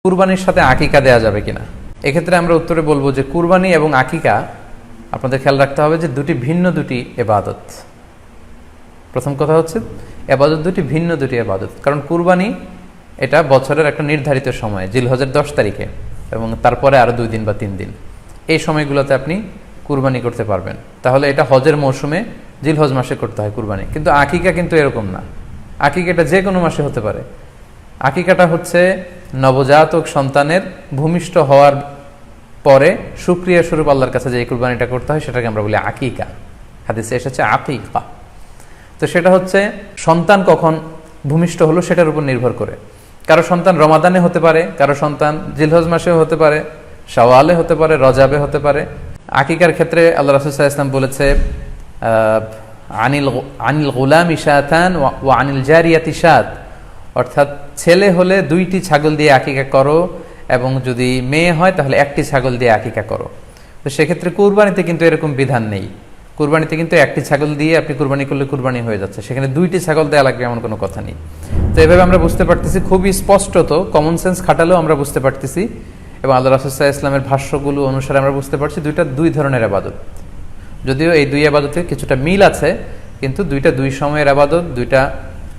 কুরবানির সাথে আকিকা দেয়া যাবে কিনা, এক্ষেত্রে আমরা উত্তরে বলবো যে কুরবানি এবং আকিকা আপনাদের খেয়াল রাখতে হবে যে ভিন্ন দুটি এবাদত। প্রথম কথা হচ্ছে এবাদত ভিন্ন দুটি এবাদত। কারণ কুরবানি এটা বছরের একটা নির্ধারিত সময়, জিলহজের 10 তারিখে এবং তারপরে আরো 2 দিন বা 3 দিন, এই সময়গুলোতে আপনি কুরবানি করতে পারবেন। তাহলে এটা হজের মৌসুমে জিলহজ মাসে করতে হয় কুরবানি। কিন্তু আকিকা কিন্তু এরকম না, আকিকাটা যে কোনো মাসে হতে পারে। আকিকাটা হচ্ছে নবজাতক সন্তানের ভূমিষ্ঠ হওয়ার পরে শুকরিয়া স্বরূপ আল্লাহর কাছে যে কুরবানিটা করতে হয় সেটাকে আমরা বলি আকিকা। হাদিসে এসেছে আকিকা। তো সেটা হচ্ছে সন্তান কখন ভূমিষ্ঠ হলো সেটার উপর নির্ভর করে। কারো সন্তান রমাদানে হতে পারে, কারো সন্তান জিলহজ মাসেও হতে পারে, শাওয়ালে হতে পারে, রজাবে হতে পারে। আকিকার ক্ষেত্রে আল্লাহ রাসূল সাল্লাল্লাহু আলাইহি ওয়াসাল্লাম বলেছে আনিল গুলামি শাতান ওয়া আনিল জারিয়াতি শাত, অর্থাৎ ছেলে হলে 2টি ছাগল দিয়ে আকিকা করো এবং যদি মেয়ে হয় তাহলে 1টি ছাগল দিয়ে আকিকা করো। তো সেক্ষেত্রে কুরবানিতে কিন্তু এরকম বিধান নেই। কুরবানিতে কিন্তু 1টি ছাগল দিয়ে আপনি কুরবানি করলে কুরবানি হয়ে যাচ্ছে, সেখানে 2টি ছাগল দেওয়া লাগবে এমন কোনো কথা নেই। তো এভাবে আমরা বুঝতে পারতেছি, খুবই স্পষ্টত কমন সেন্স খাটালেও আমরা বুঝতে পারতেছি এবং আল্লাহ রাসূল সাল্লাল্লাহু আলাইহি ওয়াসাল্লামের ভাষ্যগুলো অনুসারে আমরা বুঝতে পারছি দুইটা 2 ধরনের ইবাদত। যদিও এই 2 ইবাদতে কিছুটা মিল আছে, কিন্তু দুইটা 2 সময়ের ইবাদত, দুইটা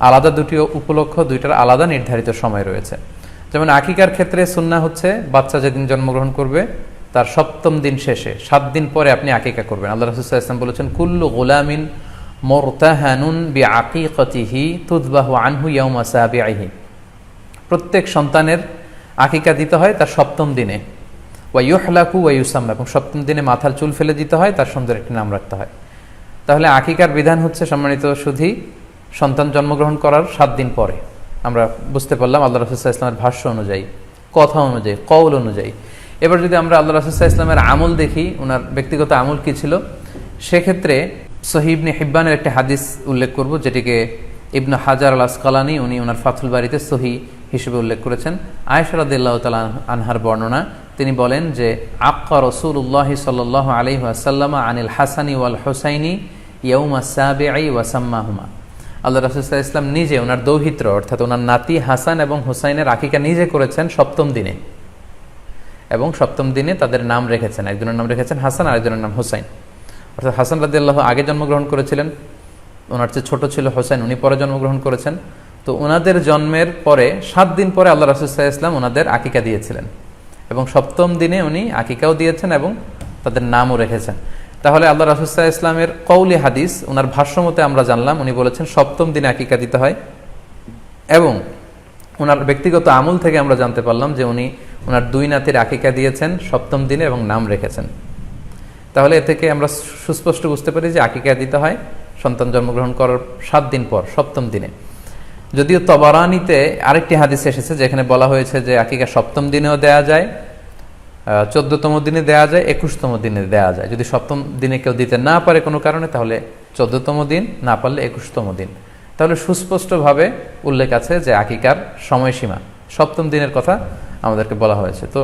আলাদা 2টি উপলক্ষ, দুইটার আলাদা নির্ধারিত সময় রয়েছে। যেমন আকিকার ক্ষেত্রে সুন্নাহ হচ্ছে বাচ্চা যেদিন জন্মগ্রহণ করবে তার 7ম দিন শেষে 7 দিন পরে আপনি আকিকা করবেন। আল্লাহ রাসূল সাল্লাল্লাহু আলাইহি ওয়াসাল্লাম বলেছেন কুল্লু গুলামিন মুরতাহানুন বিআকিকাতিহি তুযবাহু আনহু ইয়াওমা সাবিহি, প্রত্যেক সন্তানের আকিকা দিতে হয় তার 7ম দিনে। ওয়া ইউহলাকু ওয়া ইউসাম্মা, এবং 7ম দিনে মাথার চুল ফেলে দিতে হয়, তার সুন্দর একটি নাম রাখতে হয়। তাহলে আকিকার বিধান হচ্ছে সম্মানিত সুধী সন্তান জন্মগ্রহণ করার 7 দিন পরে। আমরা বুঝতে পারলাম আল্লাহ রাসূল সাল্লাল্লাহু আলাইহি ওয়াসাল্লামের ভাষ্য অনুযায়ী, কথা অনুযায়ী, কওল অনুযায়ী। এবার যদি আমরা আল্লাহ রাসূল সাল্লাল্লাহু আলাইহি ওয়াসাল্লামের আমল দেখি, ওনার ব্যক্তিগত আমল কি ছিল, সেক্ষেত্রে সহিহ ইবনে হিব্বানের একটি হাদিস উল্লেখ করব, যেটিকে ইবনে হাজার আল আসকালানি উনি ওনার ফাথুল বারিতে সহিহ হিসেবে উল্লেখ করেছেন। আয়েশা রাদিয়াল্লাহু তাআলা আনহার বর্ণনা, তিনি বলেন যে আক্কা রাসূলুল্লাহ সাল্লাল্লাহু আলাইহি ওয়াসাল্লাম আনিল হাসানি ওয়াল হুসাইনি ইয়াউমা সাবিঈ ওয়া সাম্মাহুমা। আল্লাহ রাসূল সাল্লাল্লাহু আলাইহি ওয়াসাল্লাম নিজে ওনার দৌহিত্র অর্থাৎ ওনার নাতি হাসান এবং হুসাইনের আকিকা নিজে করেছেন 7ম দিনে, এবং 7ম দিনে তাদের নাম রেখেছেন। একজনের নাম রেখেছেন হাসান, আরেকজনের নাম হুসাইন। অর্থাৎ হাসান রাদিয়াল্লাহু আগে জন্মগ্রহণ করেছিলেন, ওনার চেয়ে ছোট ছিল হুসাইন, উনি পরে জন্মগ্রহণ করেছেন। তো ওনাদের জন্মের পরে 7 দিন পরে আল্লাহ রাসূল সাল্লাল্লাহু আলাইহি ওয়াসাল্লাম ওনাদের আকিকা দিয়েছিলেন, এবং 7ম দিনে উনি আকিকাও দিয়েছেন এবং তাদের নামও রেখেছেন। তাহলে আল্লাহ রাসূল সাল্লাল্লাহু আলাইহি ওয়াসাল্লামের কওলি হাদিস, ওনার ভাষ্য মতে আমরা জানলাম উনি বলেছেন 7ম দিনে আকিকা দিতে হয়, এবং ওনার ব্যক্তিগত আমল থেকে আমরা জানতে পারলাম যে উনি ওনার 2 নাতির আকিকা দিয়েছেন 7ম দিনে এবং নাম রেখেছেন। তাহলে এ থেকে আমরা সুস্পষ্ট বুঝতে পারি যে আকিকা দিতে হয় সন্তান জন্মগ্রহণ করার 7 দিন পর, 7ম দিনে। যদিও তবারানিতে আরেকটি হাদিস এসেছে যেখানে বলা হয়েছে যে আকিকা 7ম দিনেও দেয়া যায়, 14তম দিনে দেয়া যায়, 21তম দিনে দেয়া যায়। যদি 7ম দিনে কেউ দিতে না পারে কোনো কারণে, তাহলে 14তম দিন, না পারলে 21তম দিন। তাহলে সুস্পষ্টভাবে উল্লেখ আছে যে আকিকার সময়সীমা 7ম দিনের কথা আমাদেরকে বলা হয়েছে। তো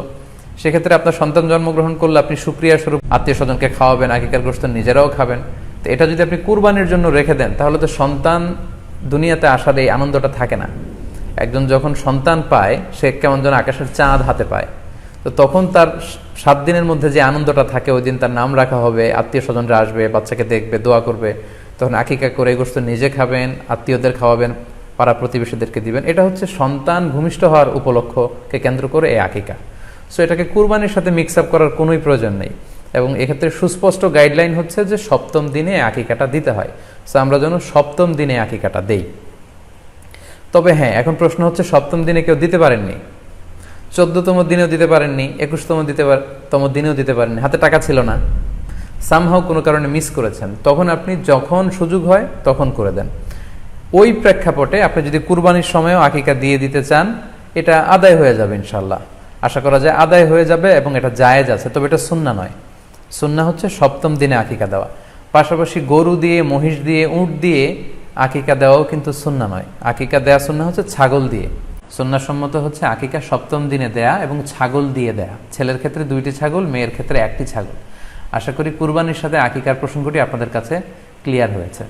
সেক্ষেত্রে আপনার সন্তান জন্মগ্রহণ করলে আপনি শুকরিয়া স্বরূপ আত্মীয় স্বজনকে খাওয়াবেন, আকিকার গোশত নিজেরাও খাবেন। তো এটা যদি আপনি কুরবানির জন্য রেখে দেন তাহলে তো সন্তান দুনিয়াতে আসার এই আনন্দটা থাকে না। একজন যখন সন্তান পায় সে কেমন যেন আকাশের চাঁদ হাতে পায়। তো তখন তার 7 দিনের মধ্যে যে আনন্দটা থাকে, ওই দিন তার নাম রাখা হবে, আত্মীয় স্বজনরা আসবে, বাচ্চাকে দেখবে, দোয়া করবে, তখন আকিকা করে গোশত নিজে খাবেন, আত্মীয়দের খাওয়াবেন, পাড়া প্রতিবেশীদেরকে দিবেন। এটা হচ্ছে সন্তান ভূমিষ্ঠ হওয়ার উপলক্ষকে কেন্দ্র করে এই আকিকা। সো এটাকে কুরবানির সাথে মিক্স আপ করার কোনোই প্রয়োজন নেই, এবং এক্ষেত্রে সুস্পষ্ট গাইডলাইন হচ্ছে যে 7ম দিনে আকিকাটা দিতে হয়। সো আমরা যেন 7ম দিনে আকিকাটা দেই। তবে হ্যাঁ, এখন প্রশ্ন হচ্ছে 7ম দিনে কেউ দিতে পারেননি, 14তম দিনেও দিতে পারেননি, 21তম দিনেও দিতে পারেননি, হাতে টাকা ছিল না, সামহাও কোনো কারণে মিস করেছেন, তখন আপনি যখন সুযোগ হয় তখন করে দেন। ওই প্রেক্ষাপটে আপনি যদি কুরবানির সময়ও আকিকা দিয়ে দিতে চান, এটা আদায় হয়ে যাবে ইনশাআল্লাহ। আশা করা যায় আদায় হয়ে যাবে, এবং এটা জায়েজ আছে। তবে এটা সুন্নাহ নয়। সুন্নাহ হচ্ছে 7ম দিনে আকিকা দেওয়া। পাশাপাশি গরু দিয়ে, মহিষ দিয়ে, উট দিয়ে আকিকা দেওয়াও কিন্তু সুন্নাহ নয়। আকিকা দেয়া সুন্নাহ হচ্ছে ছাগল দিয়ে। সুন্নাহসম্মত হচ্ছে আকিকা 7ম দিনে দেয়া এবং ছাগল দিয়ে দেয়া। ছেলের ক্ষেত্রে 2টি ছাগল, মেয়ের ক্ষেত্রে 1টি ছাগল। আশা করি কুরবানির সাথে আকিকার প্রসঙ্গটি আপনাদের কাছে ক্লিয়ার হয়েছে।